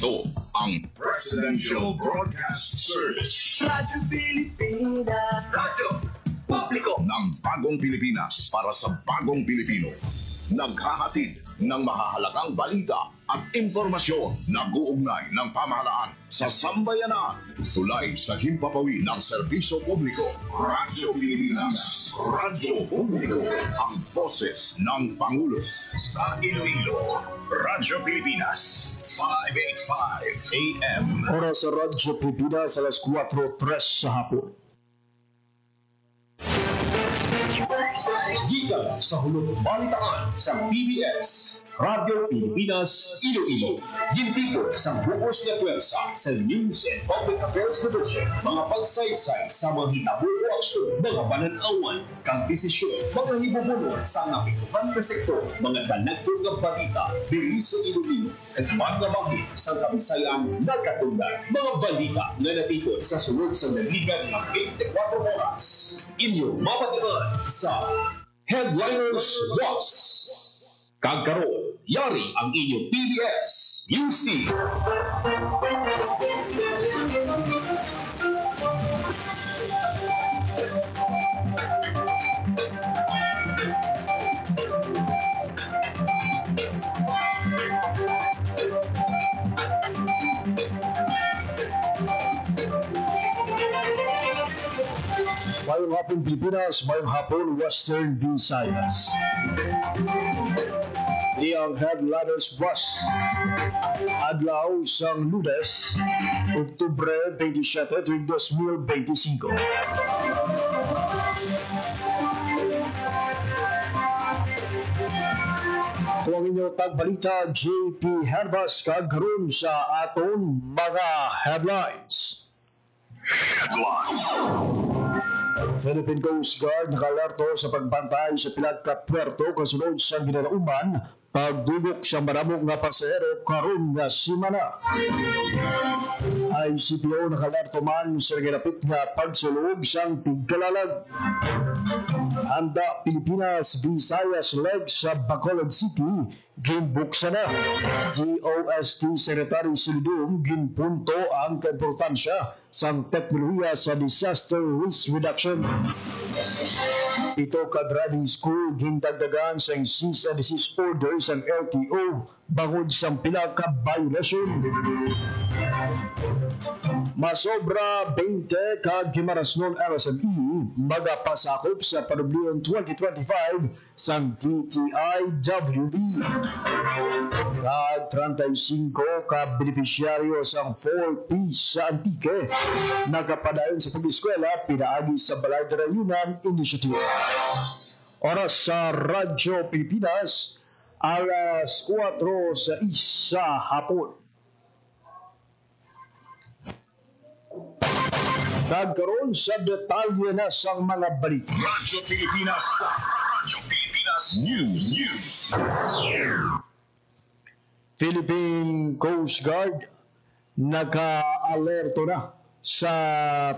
Ito ang Presidential Broadcast Service. Radyo Pilipinas. Radyo Publiko ng Bagong Pilipinas para sa Bagong Pilipino. Naghahatid ng mahahalagang balita at impormasyon na guugnay ng pamahalaan sa sambayanan. Tulay sa himpapawid ng serbisyo publiko. Radyo Pilipinas. Radyo Publiko. Ang boses ng Pangulo. Sa Iloilo, Radyo Pilipinas. 585 AM. Oras sa Radyo Pilipinas, alas 4:03 sa hapon. Giga sa hulog balitaan sa PBS, Radyo Pilipinas, Iloilo. Gintipo sa buos na pwersa sa News and Public Affairs Division. Mga pagsaysay sa mga hitabo o aksyon, mga pananawan, kang desisyon, mga ibubulong sa napituhan na sektor, mga dalagpong ng balita, bilis sa Iloilo, at mga bahid sa kabisayan na katulad. Mga balita na natikot sa sunod sa naligan ng 24 oras. Inyong mapatian sa Headliners Watch. Kagkaroon, yari ang inyong PBS UC. Mayong hapon Pilipinas, mayong hapon Western Visayas. Iyang Headliners Bus. Adlaw sang Lunes, Oktubre 27, 2025. Ito ang inyong tagbalita, JP Herbas, kagaroon sa aton mga headlines. Philippine Coast Guard nakalerto sa pagbantay sa pinagka-puerto kasunod sa ginalauman pagdugok sa maramong nga pasahero karon nga simana. ICPO nakalerto man sa ginapit nga pagsulog sang tigkalalag. Handa Pilipinas Visayas leg sa Bacolod City ginbuksan na. DOST Secretary Silidum ginpunto ang kaimportansya sang teknolohiya sa disaster risk reduction. Ito ka driving school gintagdagan sa cease and desist orders ang LTO bangod sa pinaka-violation. Masobra 20 ka gimarasnon RSME magapasakop sa panublion 2025 sang DTIWB. Ka 35 ka benepisyaryo sang 4Ps sa Antique nagapadayon sa pag-eskwela pinaagi sa Balay de Rayunan Initiative. Oras sa Radyo Pilipinas, alas 4 sa isa hapon. Nagkaroon sa detalye na sang mga balita. Radyo Pilipinas. Radyo Pilipinas News. Philippine Coast Guard naka-alerto na sa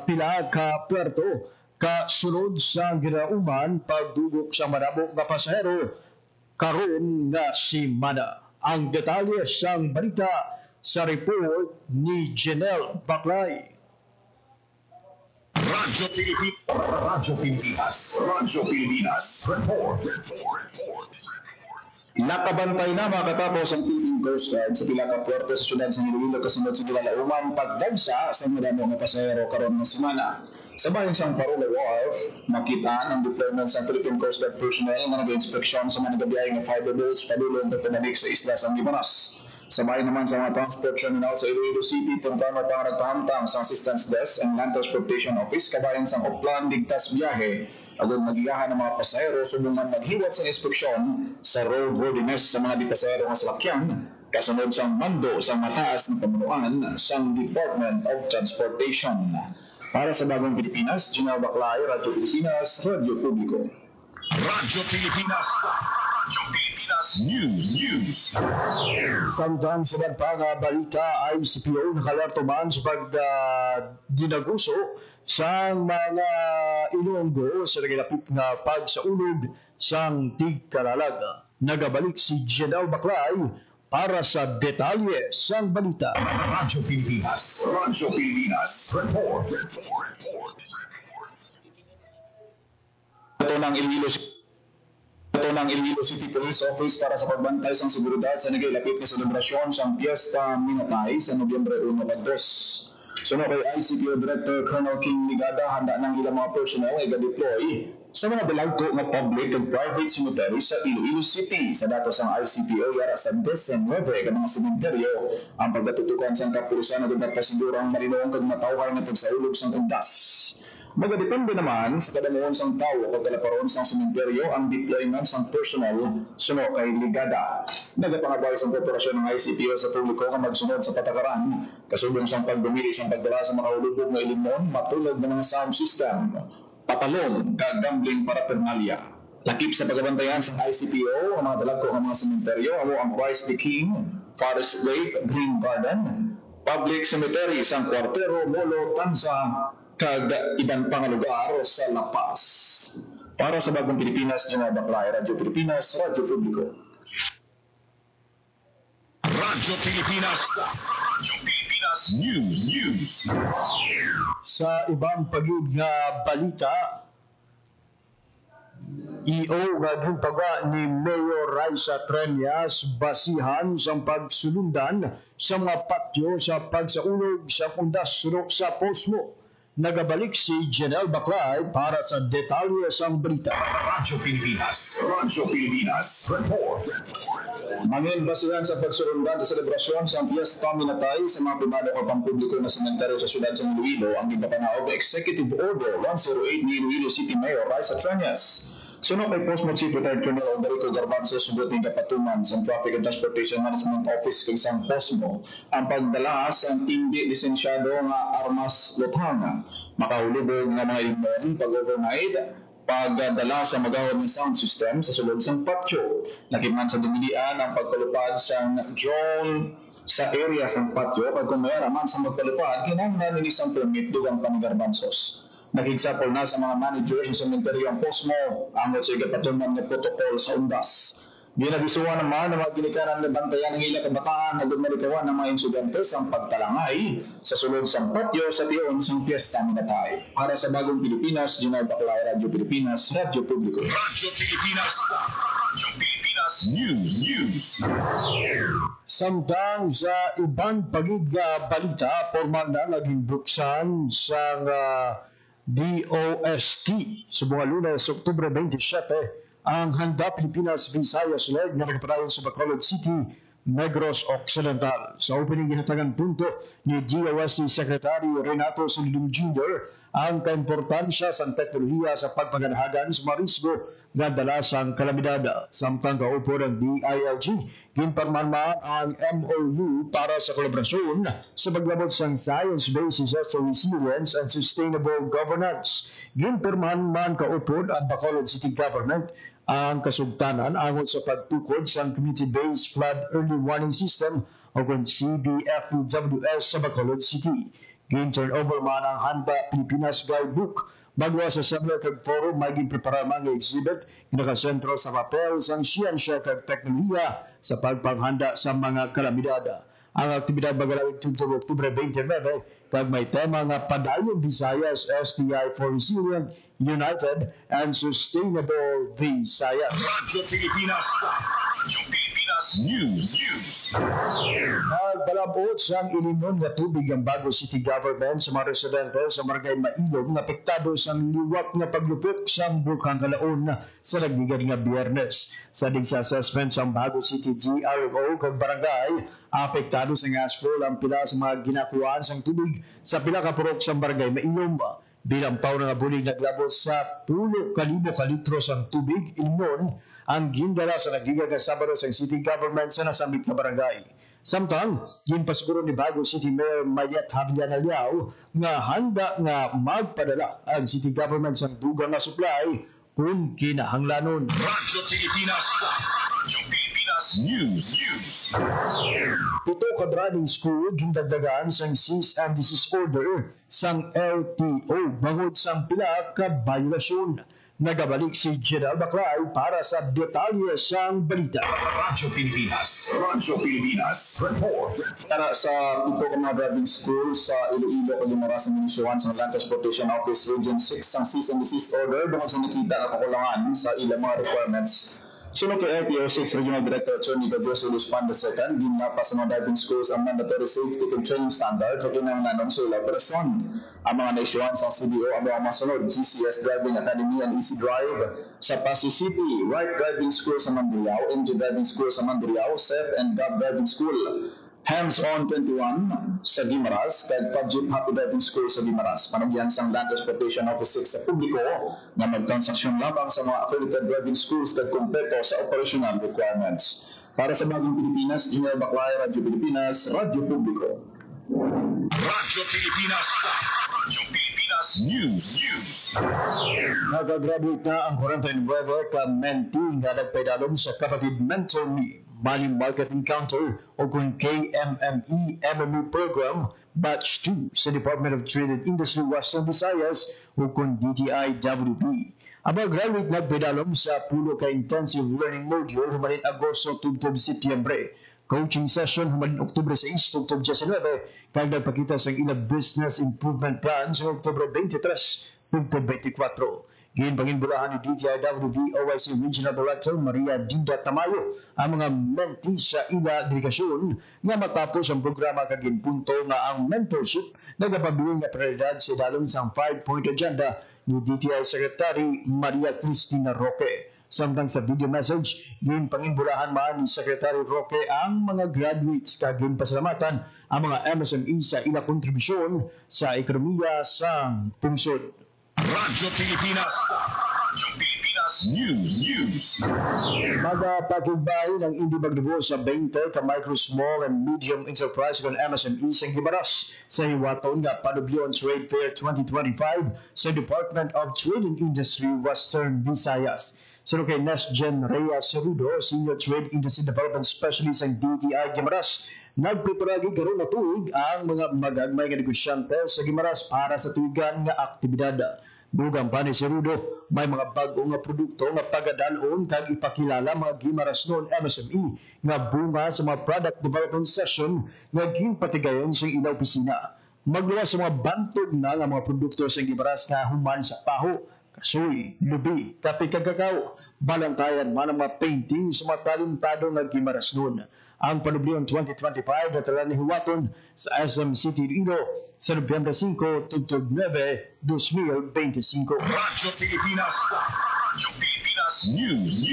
pila ka puerto kasunod sa ginauman pagdugok sa maramo nga pasahero karon nga simana. Ang detalye sang balita sa report ni Janelle Baclay. Radyo Pilipinas. Radyo Pilipinas. Radyo Pilipinas. Report. Nakabantay na makatapos ang Philippine Coast Guard sa pila ka puerto sa syudad sa Iloilo kasunod sa ginalauman pagdagsa sa maramo nga pasahero karon nga semana. Sa bayan sang Parola Wharf, makita ang deployment sa Philippine Coast Guard personnel na nag-inspeksyon sa mga nagabiyay ng fiber boats padulong ng pananig sa isla San Limanas. Sa bayan naman sa mga transport terminal sa Iloilo City, tungkol na pang nagpahamtang sa Assistance Desk and Land Transportation Office kabayan sang Oplan Ligtas Biyahe agad magigahan ng mga pasahero subungan maghiwat sa inspeksyon sa roadworthiness sa mga pasahero nga salakyan kasunod sang mando sa mataas na pamunuan sang Department of Transportation. Para sa Bagong Pilipinas, Janelle Baclay, Radyo Pilipinas, Radyo Publiko. Radyo Pilipinas. Radyo Pilipinas News. Samtang sa balita ay ICPO nakalerto man sa pagdinaguso sa mga Ilonggo sa naginapit nga pagsaulog sang tigkaralaga. Nagabalik si Janelle Baclay para sa detalye sang balita. Radyo Pilipinas. Radyo Pilipinas. Report. Ito ng Iloilo City Police Office para sa pagbantay sa seguridad sa nagailapit na selebrasyon sa Fiesta Minatay sa Nobyembre 1 at 2. Sunod kay ICPO Director Colonel King Ligada, handa ng ilang mga personnel ay ga-deploy sa mga dalagko ng public and private cemetery sa Iloilo City. Sa datos ng ICPO, yara sa 19 ka mga sementeryo ang pagkatutukan sa kapulisan na nagpapasigurang marinong kag matawhay na pagsaulog sa undas. Magadepende naman sa kadamuhon sang tao o kalaparon sang sementeryo ang deployment sang personnel suno kay Ligada. Nagapangabay sang korporasyon ng ICPO sa publiko nga magsunod sa patakaran kasubong sang pagdumili sang pagdala sa mga ulubog na ilimon matulog ng mga sound system, papalong, gambling paraphernalia. Lakip sa pagbabantayan sa ICPO ang mga dalagko ng mga sementeryo amo ang Christ the King, Forest Lake, Green Garden, Public Cemetery sang Cuartero, Molo, Tanza, kag iban pang lugar sa La Paz. Para sa Bagong Pilipinas, General Baclay, Radyo Pilipinas, Radyo Publiko. Radyo Pilipinas. Radyo Pilipinas News. Sa ibang pagid nga balita, EO nga ginpagawa ni Mayor Raisa Treñas basihan sa pagsulundan sa mga patio sa pagsaulog sa undas suno sa Posmo. Nagabalik si Janelle Baclay para sa detalye sa balita. Radyo Pilipinas. Radyo Pilipinas. Report. Mangin basihan sa pagsulundan sa selebrasyon sa Fiesta Minatay sa mga pribado o pampubliko na sementeryo sa siyudad sa Iloilo ang gipapanaog ng Executive Order 108 ni Iloilo City Mayor Raisa Treñas. Sunod kay Posmo Chief Retired Colonel Oderico Garbanzo sugot ng kapatuman sa Traffic and Transportation Management Office kay San Posmo ang pagdala sa hindi lisensyado nga armas lutang, makahulubog nga mga ilimon pag-overnight, pagdala sa magawad ng sound system sa sulod sang patio. Nakimman sa dumilian ang pagkalupad sa drone sa area sang patio kag kung mayroon naman sa magkalupad kinahanglan ni isang permit dugang pa ni Garbanzos. Nag-example na sa mga managers ng sementeryo ang Posmo ang sa ikapatunan ng protocol sa undas. Ginabisuan naman ng mga ginikanan na bantayan ng ilang kabataan na dumalikawan ng mga insidente sa pagtalangay sa sulod sa patio sa tiyon sa Fiesta Minatay. Para sa Bagong Pilipinas, General Baclay, Radyo Pilipinas, Radyo Publiko. Radyo Pilipinas. Radyo Pilipinas News. Samtang sa ibang pagid nga balita, formal na naging buksan sa DOST sa buong Lunes, Oktubre 27, ang Handa Pilipinas Visayas Leg na nagpadayon sa Bacolod City, Negros Occidental. Sa opening ginatagan punto ni DOST Secretary Renato Silidum Jr. ang kaimportansya sa teknolohiya sa pagpaganahagan sa mga risgo nga dala sa kalamidad. Samtang kaupo ng DILG, ginparman ang MOU para sa kolaborasyon sa paglabot sa science-based disaster resilience and sustainable governance. Ginparman man kaupo ang Bacolod City Government ang kasugtanan angon sa pagtukod sa Community-Based Flood Early Warning System o kung CBFEWS sa Bacolod City. Gin-turnover man ang Handa Pilipinas Guidebook. Magwa sa Seminar kag Forum, maging prepara mga exhibit kinakasentro sa papel sang siyensya kag teknolohiya sa pagpanghanda sa mga kalamidad. Ang aktibidad bagalawig tuntong Oktubre 29 kag may tema nga Padayon Visayas STI for Resilient, United, and Sustainable Visayas. Radyo Pilipinas. Radyo Pilipinas News. Nagbalabot sa ilimon nga tubig ang Bago City Government sa mga residente sa Barangay Mailog na apektado sa liwat nga paglupok sa Bulkang Kalaon sa nagbigan nga Biyernes. Sa sa assessment sa Bago City GRO kag barangay, apektado sa gasfall ang pila sa mga ginakuhaan sang tubig sa pila ka purok sa Barangay Mailog. Bilang paw na bulig naglabot sa 10,000 ka litro sa tubig ilimon ang gindala sa nagiging Sabado sa City Government sa nasamit na barangay. Samtang, ginpasiguro ni Bago City Mayor Mayet Javier Aliao nga handa nga magpadala ang City Government sa dugang nga supply kung kinahanglanon. Radyo Pilipinas. Radyo Pilipinas News. Pito ka driving school gindagdagan sang cease and desist order sang LTO bangod sang pila ka violasyon. Nagabalik si General Baclay para sa detalye sang balita. Radyo Pilipinas, report. Tara sa ito ka mga driving school sa Iloilo kay Maras ang inisyuhan sa Land Transportation Office Region 6 ang cease and desist order doon sa nakita na kakulangan sa ilang mga requirements. Sunod kay LTO 6 Regional Director Attorney Gabriel Luspan II, ginlapas sa mga diving schools ang mandatory safety and training standards o kinahanglanon sa ilang operasyon. Ang mga naisyuhan sa CDO ang mga masunod: GCS Driving Academy and Easy Drive sa Pasig City, Right Driving School sa Mandurriao, MJ Driving School sa Mandurriao, SEF and Gov Driving School, Hands-on 21 sa Guimaras, kay PubJip Happy Driving School sa Guimaras. Panagyan sang Land Transportation Office 6 sa publiko na magtransaksyon lamang sa mga accredited driving schools na kumpleto sa operational requirements. Para sa Bagong Pilipinas, General Baclay, Radyo Pilipinas, Radyo Publiko. Radyo Pilipinas News. Nagagraduate na ang 49 ka mentee nga nagpaidalom sa kapatid Mentor Me Money Market Encounter o kung KMME MME Program Batch 2 sa Department of Trade and Industry Western Visayas o kung DTI-WP. Ang mga graduate nagpaidalom sa pulo ka intensive learning module humanin Agosto tubtob Setyembre. Coaching session humanin Oktubre 6 tubtob 19 kag nagpakita sa ilang business improvement plan sa Oktubre 23 tubtob 24. Ginpanginbulahan ni DTI-WP OIC Regional Director Maria Dinda Tamayo ang mga mentee sa ila delegasyon nga matapos ang programa kaginpunto nga ang mentorship nagapabiling nga prioridad sa dalong isang 5-point agenda ni DTI Secretary Maria Cristina Roque. Samtang sa video message, ginpanginbulahan man ni Secretary Roque ang mga graduates kagin pasalamatan ang mga MSME sa ila kontribusyon sa ekonomiya sa pungsod. Radyo Pilipinas News. Magpakigbahin ang hindi magdugo sa 20 ka micro, small and medium enterprise ng MSME sa Guimaras sa hiwaton nga Panubyo Trade Fair 2025 sa Department of Trade and Industry Western Visayas. Sunod kay Nesgen Rhea Cerudo, Senior Trade Industry Development Specialist ng DTI Guimaras, nagpiparagi karon na tuig ang mga magagmay nga negosyante sa Guimaras para sa tuigan nga aktibidad. Dugang pa ni Cerudo, may mga bago nga produkto nga pagadalon kag ipakilala mga Guimaras noon MSME nga bunga sa mga product development session nga ginpatigayon sa ilang opisina. Magluwas sa mga bantog na nga mga produkto sa Guimaras nga human sa paho, kasoy, lubi, kape kag kakao, balantayan man ang mga painting sa mga talentado nga Guimaras noon. Ang Panublion 2025 na tala ni Huwaton sa SM City Iloilo sa Nobyembre 5 tugtog 9, 2025. Radyo Pilipinas News.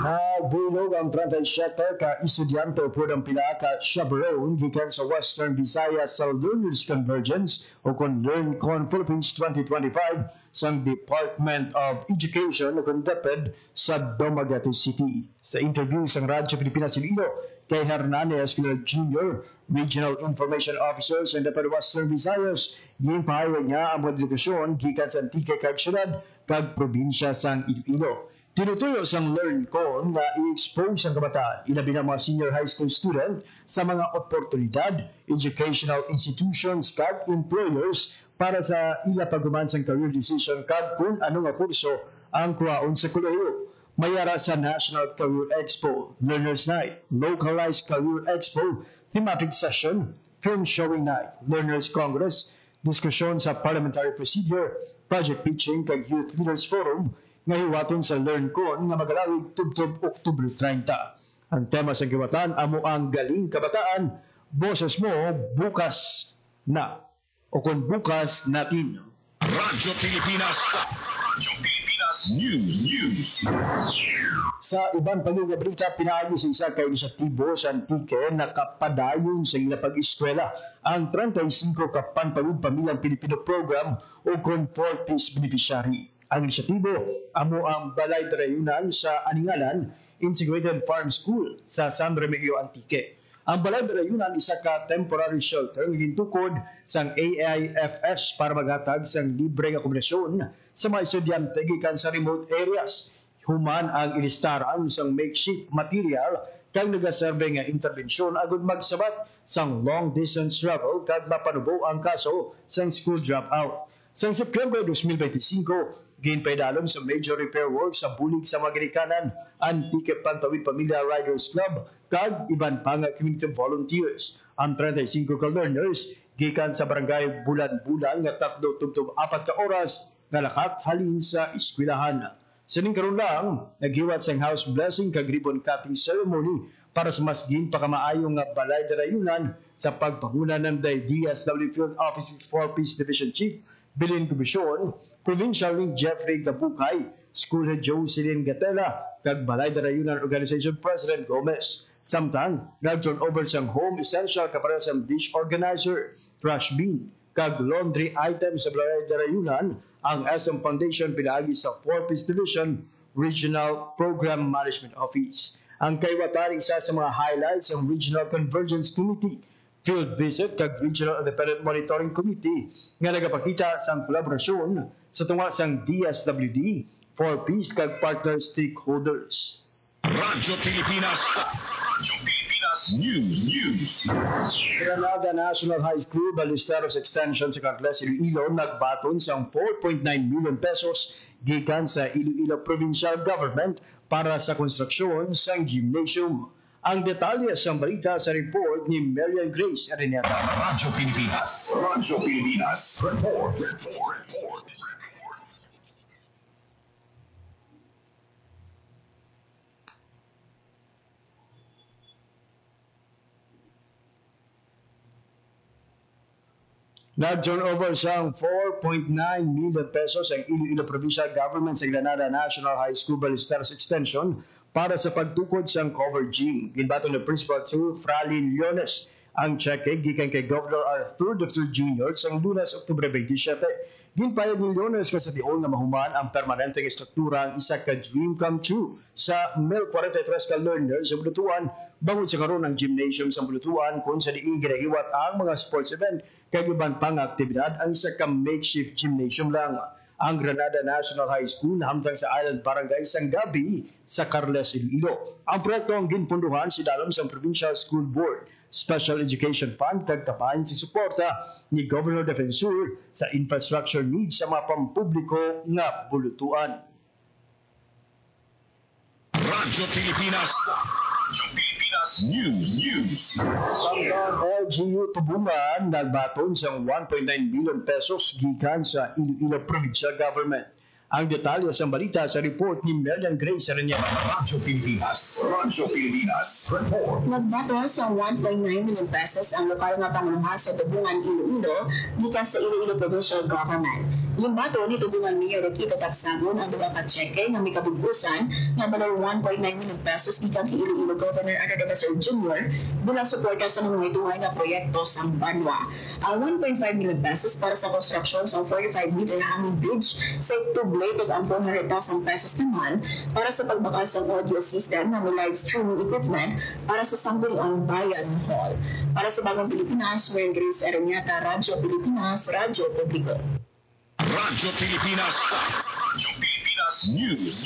Nagbilog ang 37 ka estudyante po ng pila ka chaperone gikan sa Western Visayas sa Learners Convergence o kung LearnCon Philippines 2025 sa Department of Education na conducted sa Dumaguete City. Sa interview sa Radyo Pilipinas Iloilo kay Hernandez Jr., Regional Information Officer sa Department of Western Visayas, ginpahayag niya ang mga delegasyon gikan sa Antique kag syudad kag probinsya sa Iloilo. Tinutuyo sang LearnCon na i-expose ang kabataan, ilabi ng mga senior high school student sa mga oportunidad, educational institutions kag employers para sa ila paghuman sang career decision kag kung ano nga kurso ang kuhaon sa kolehiyo. Mayara sa National Career Expo, Learners Night, Localized Career Expo, Thematic Session, Film Showing Night, Learners Congress, diskusyon sa Parliamentary Procedure, Project Pitching kag Youth Leaders Forum, nga hiwaton sa LearnCon nga magalawig tubtob Oktubre 30. Ang tema sa giwatan amo ang galing kabataan, boses mo bukas na o kung bukas natin. Radyo Pilipinas News. Sa ibang pagiging balita, pinaagi sa isa ka inisyatibo sa Antique na kapadayon sa ila pag-eskwela ang 35 ka Panpawid Pamilyang Pilipino Program o kung 4-piece beneficiary. Ang inisyatibo amo ang Balay Darayunan sa Aningalan Integrated Farm School sa San Remigio Antique. Ang Balay Darayunan isa ka temporary shelter nga gintukod sang AIFS para maghatag sang libre nga akomodasyon sa mga estudyante gikan sa remote areas. Human ang ilistaran sang makeshift material kag nagaserbe nga interbensyon agud magsabat sang long distance travel kag mapanubo ang kaso sang school dropout. Sang September 2025, ginpaidalom sa major repair work sa bulig sa mga ginikanan, Antique Pantawid Pamilya Riders Club, kag iban pa nga community volunteers. Ang 35 ka learners gikan sa barangay Bulan-Bulan nga 3 tubtob 4 ka oras nga lakat halin sa eskwelahan. Sining karon lang naghiwat sang house blessing kag ribbon cutting ceremony para sa mas ginpakamaayo nga balay darayunan sa pagpanguna ng DSW Field Office 4 Peace Division Chief Bilin Cubisyon, Provincial Link Jeffrey Gabukay, School Head Jocelyn Gatela, kag Balay Darayunan Organization President Gomez. Samtang, nag-turn over siyang home essential kapara sa dish organizer, trash bin, kag laundry items sa Balay Darayunan, ang SM Foundation pinaagi sa 4 Peace Division Regional Program Management Office. Ang kaiwatan isa sa mga highlights ng Regional Convergence Committee, field visit kag Regional Independent Monitoring Committee nga nagapakita sa kolaborasyon sa tunga sang DSWD, 4 Peace kag partner stakeholders. Radyo Pilipinas. Radyo Pilipinas News. Granada National High School Ballesteros Extension sa Carles Iloilo nagbaton sang 4.9 million pesos gikan sa Iloilo Provincial Government para sa konstruksyon sang gymnasium. Ang detalye sa balita sa report ni Marian Grace Areneta. Radyo Pilipinas. Radyo Pilipinas. Report. Nag-turn over siyang 4.9 million pesos ang Iloilo Provincial Government sa Granada National High School Ballesteros Extension para sa pagtukod siyang cover gym. Ginbato ng Principal 2 Fralin Leones ang cheque gikan kay Governor Arthur Dr. Jr. sa Lunes, Oktubre 27. Ginpayag ni Leones nga sa diol na mahuman ang permanenteng estruktura ang isa ka dream come true sa 1,043 ka learners sa Bulutuan bangod sa karon ang gymnasium sa Bulutuan kung sa diin ginahiwat ang mga sports event kag iban pang aktibidad ang isa ka makeshift gymnasium lang. Ang Granada National High School hamtang sa Island Barangay Sangabi sa Carles Iloilo. Ang proyekto ang ginpunduhan si dalom sa Provincial School Board, Special Education Fund kag kapahin si suporta ni Governor Defensor sa infrastructure needs sa mga pampubliko nga bulutuan. Radyo Pilipinas. Radyo Pilipinas News. Ang LGU Tubungan nagbaton siyang 1.9 billion pesos gikan sa Iloilo Provincial Government. Ang detalye sa balita sa report ni Marian Grace Areneta. Radyo Pilipinas. Radyo Pilipinas. Report. Nagbato sa 1.9 million pesos ang lokal nga panguluhan sa Tubungan, Iloilo, gikan sa Iloilo Provincial Government. Limbato ni Tubungan Mayor Rokito Tapsagon ang duwa ka cheque nga may kabubusan nga balor 1.9 million pesos gikan kay Iloilo Governor Arthur Dr. Jr. bilang suporta sa nangungutuhan na proyekto sa Banwa. Ang 1.5 million pesos para sa construction sa 45-meter hanging bridge sa Tublay ang 400,000 pesos naman para sa pagbakal sa audio system na may live streaming equipment para sa Sangguniang Bayan Hall. Para sa Bagong Pilipinas, Marian Grace Areneta, Radyo Pilipinas, Radyo Publiko. Radyo Pilipinas. Radyo Pilipinas News.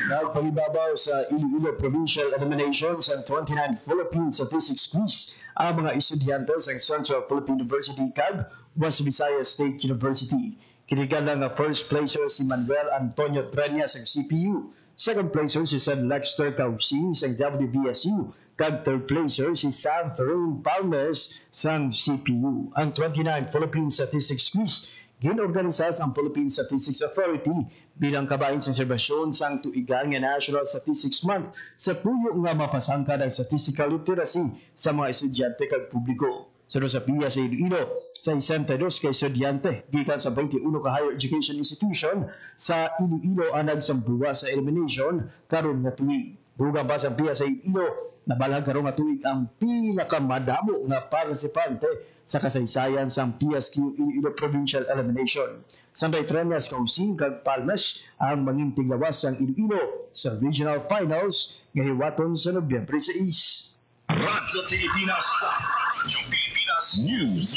Nagpangibabaw sa Iloilo Provincial Elimination sa 29 Philippine Statistics Quiz ang mga estudyante sa Central Philippine University kag West Visayas State University. Kinigan nga first placer si Manuel Antonio Treñas ng CPU, second placer si San Lexter Causing sa WBSU, kag third placer si Sam Therone Palmes sang CPU. Ang 29 Philippine Statistics Quiz ginorganisa sa Philippine Statistics Authority bilang kabahin sa serbasyon sang tuigan nga National Statistics Month sa puyo nga mapasangkad ang statistical literacy sa mga estudyante kag publiko. Sa PIA sa Iloilo, sa 62 ka estudyante gikan sa 21 ka higher education institution sa Iloilo ang nagsambuwa sa elimination karon nga tuig. Dugang pa sa PIA sa Iloilo, nabalag karon nga tuig ang pinakamadamo nga partisipante sa kasaysayan sa PSQ Iloilo Provincial Elimination. Sanday Treñas Causing kag Palmes ang manginting lawas sang Iloilo sa regional finals nga hiwaton sa Nobyembre 6. Radyo Pilipinas. Radyo Pilipinas News.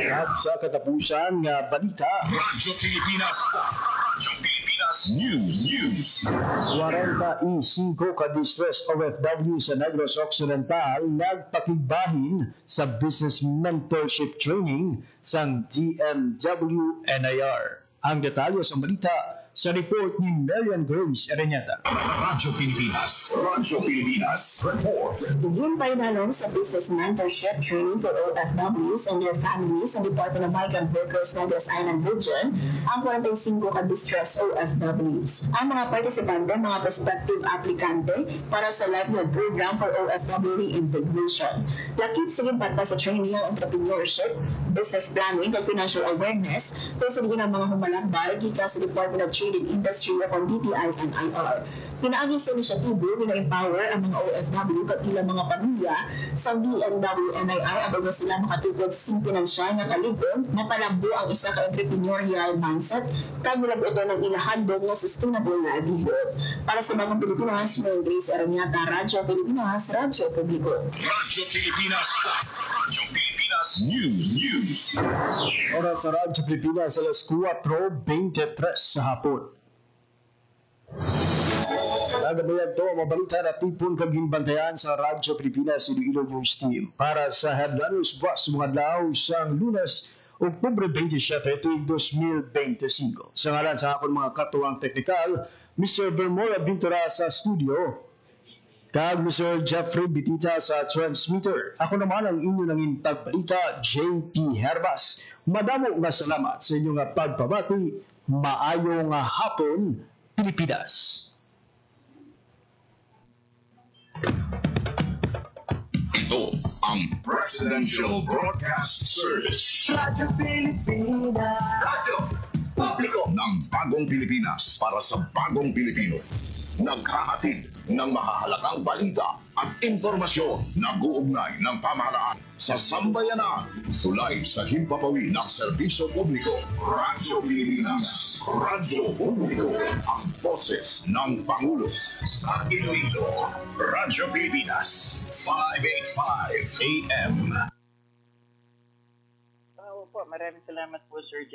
At sa katapusan nga balita, Radyo Pilipinas. Radyo Pilipinas News. 45 ka distress OFW sa Negros Occidental nagpakigbahin sa business mentorship training sa DMW NIR. Ang detalye sa balita sa report ni Marian Grace Areñata. Radyo Pilipinas. Radyo Pilipinas. Report. Bigyan pa inalong sa business mentorship training for OFWs and their families sa Department of Migrant Workers Negros Island Region ang 45 ka-distress OFWs. Ang mga partisipante, mga prospective aplikante para sa livelihood program for OFW reintegration. Lakip sa gimpata sa training ng entrepreneurship, business planning, at financial awareness kung sa ng mga humalambal gikan sa Department of Trade and Industry o DTI and IR. Pinaagi sa inisyatibo, pina-empower ang mga OFW kat ilang mga pamilya sa DMW NIR at huwag sila makatukod sa pinansyal na kaligon, mapalambo ang isa ka-entrepreneurial mindset, kagulab ito ng ilahandog na sustainable livelihood. Para sa Bagong Pilipinas, Marian Grace Areñata, Radyo Pilipinas, Radyo Publiko. Radyo Pilipinas. Radyo Pilipinas News. Oras sa Radyo Pilipinas, alas 4:23 sa hapon. Nagabayan to ang mabalita na tipon kagimbantayan sa Radyo Pilipinas Iloilo News Team para sa Headliners Bus mga adlaw sa Lunes, Oktubre 27, tuig 2025. Sa ngalan sa akong mga katuwang teknikal, Mr. Vermora Bintura sa studio, kag Mr. Jeffrey Bitita sa transmitter. Ako naman ang inyo ng intagbalita, JP Herbas. Madamo nga salamat sa inyong pagpabati. Maayong hapon, Pilipinas. Ito ang Presidential Broadcast Service. Radyo Pilipinas. Radyo Publiko ng Bagong Pilipinas para sa Bagong Pilipino. Naghahatid ng mahahalagang balita at impormasyon na guugnay ng pamahalaan sa sambayanan. Tulay sa himpapawid ng serbisyo publiko. Radyo Pilipinas. Radyo Publiko. Ang boses ng Pangulo sa Iloilo. Radyo Pilipinas. 585 AM. Opo, maraming salamat po, Sir